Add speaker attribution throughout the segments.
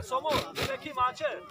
Speaker 1: Somo, neki mače.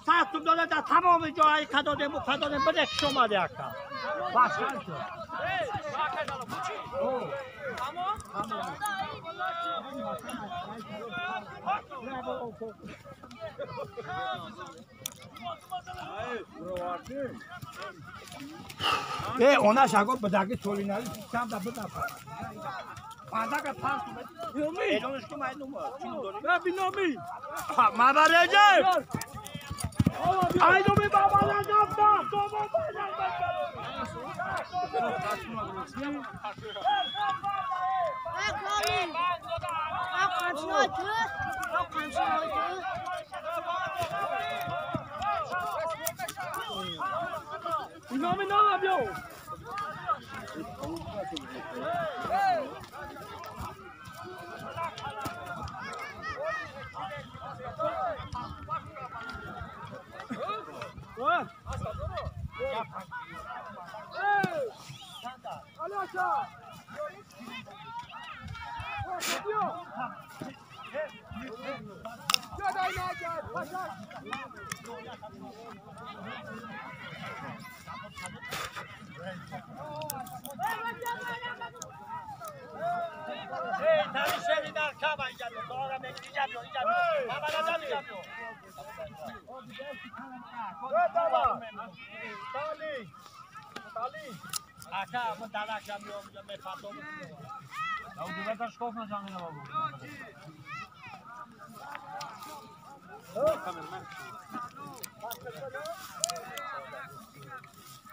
Speaker 2: ساعتون داده در تمام جاهای کداده بده شما دیگه باشن شد اونا شاگو بداگی چولی ناری چند دفعه دفعه پانده که پانس نومی ایلونش که مای نومه نه بی نومی ما برجه ای نومی بابا نجاب دا بابا نومی نه بیو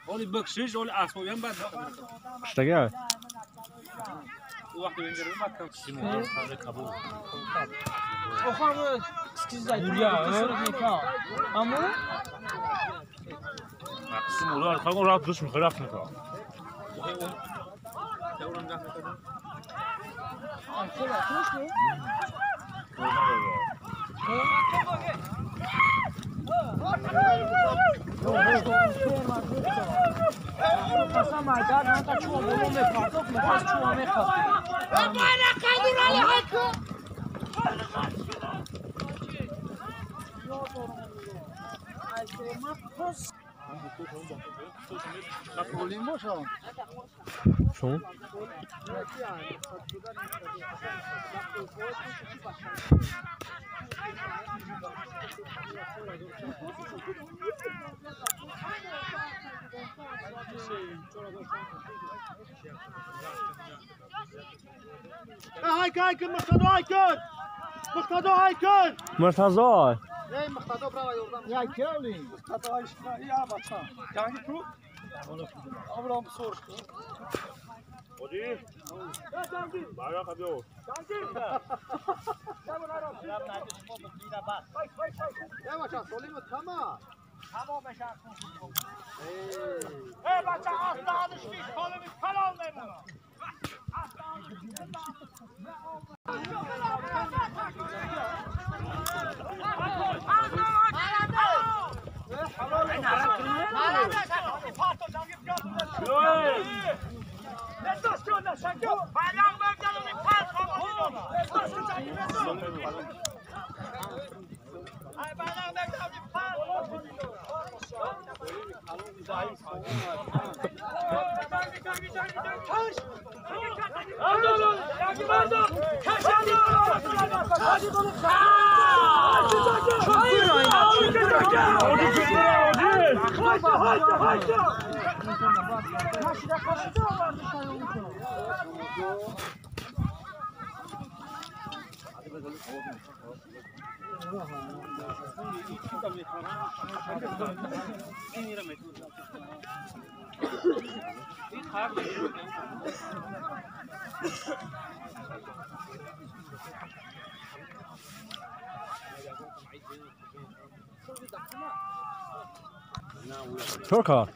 Speaker 1: ولی بخشش ولی اسبابی هم بد
Speaker 3: اشتغل
Speaker 1: او وقتی اینجا رو بعد کم سیمون کابو
Speaker 4: آخه اما
Speaker 1: سیمون رو خواهم رفت دوش میخوای رفت نکا
Speaker 3: چون
Speaker 2: هايكن مقتدى هايكن مقتدى هايكن
Speaker 3: مرتضی
Speaker 2: اي مقتدى برا يوردم يا كيلي مقتدى هايش يا بچا جاني تو ابرام سورش
Speaker 1: ودی بالا کبیو
Speaker 2: يا بچا سوليم تمام
Speaker 1: ای بچه اصلا دشتی کالمی کلام نمونه
Speaker 3: ترکا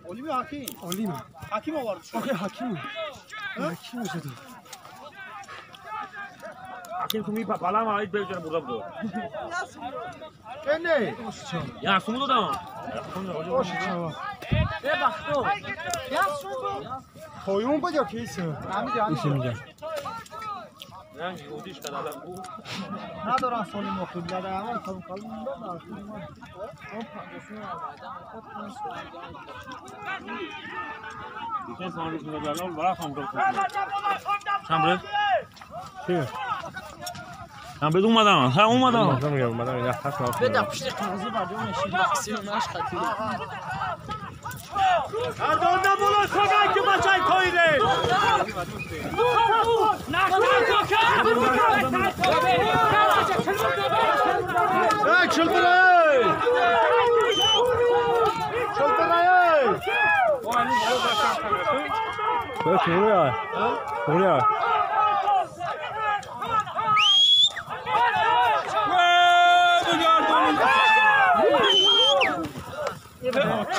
Speaker 2: اولیم حکیم اولیم حکیم آورد
Speaker 3: اوکی حکیم شد
Speaker 1: حکیم تو میپا بالا ما ایت بیچاره بودا بود
Speaker 2: نه
Speaker 1: یا سمو دادم
Speaker 4: ببخشو
Speaker 2: تویون بجا کیسه
Speaker 3: ایشی میگم
Speaker 1: نه یودیش کدادم بود
Speaker 2: ندارن سولیم مخیل داره همه کلون داره
Speaker 1: دیگه سانوش میدادم برای خانم شمبره
Speaker 3: چی؟
Speaker 1: شمبره اومدم ها اومدم
Speaker 3: مثلا میگم اومدم این دست ناف
Speaker 4: بده پشت قاضی بردم نشید مقصی و ناش خطیره
Speaker 2: اردان نبولا سگن که بچه کویره چل برای چل برای
Speaker 3: چوریه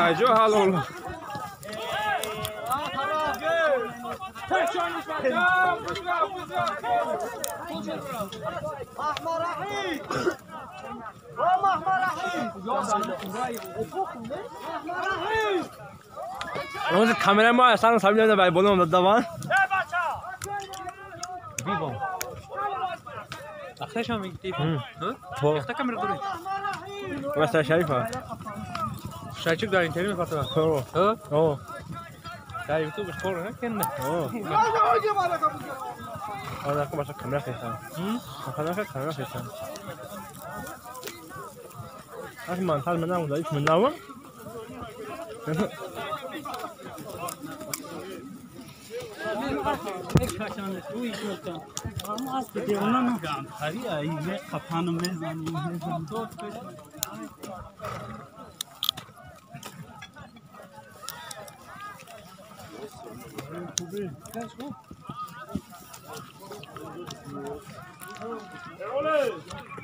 Speaker 3: عجو حال روز کاملا ما اصلا سامیدن برای بالا اومد دوان بیبام
Speaker 1: اختش هم میگی
Speaker 3: تو
Speaker 1: اختا کامرا داری
Speaker 3: واسه شریفه
Speaker 1: شایچک دارین تری میپاتم
Speaker 3: تو او
Speaker 1: در یوتیوب اسکور نکنه
Speaker 3: آره که باشه کاملا خیلی کاملا خیلی اخی من حال منم دایش منم
Speaker 4: بکشن توی شدن اما از دیگه اونا نگم خری ایمه قفانو میزنیم
Speaker 2: Olé!